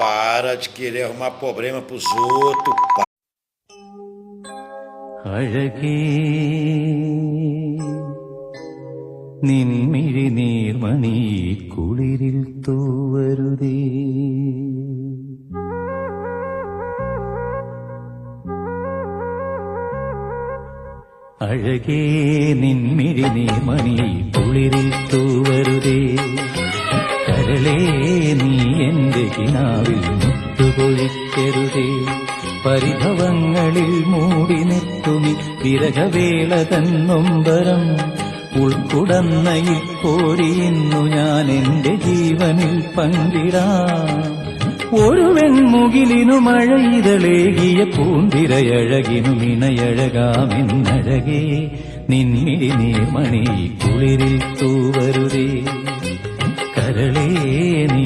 para de querer arrumar problema pros outros, pá. അഴകേ നിൻമിഴി നീർമണി കുളിരിൽ തൂവരുതേ അഴകേ നിൻമിഴി നീർമണി കുളിരിൽ തൂവരുതേ കരളേ നീ എന്റെ കിനാവിൽ മുട്ടുകൊഴിക്കരുതേ പരിഭവങ്ങളിൽ മൂടി നിർത്തുമി വിരഹവേള തന്നൊമ്പരം ഉൾക്കുടന്നയിൽ കോരിയുന്നു ഞാൻ എന്റെ ജീവനിൽ പങ്കിടാം ഒരു വെൺമുകിലിനു മഴയിതളേകിയ പൂന്തിരയഴകിനു ഇണയഴകാമെന്നഴകേ നിൻമിഴി നീർമണി കുളിരിൽ തൂവരുതേ കരളേ നീ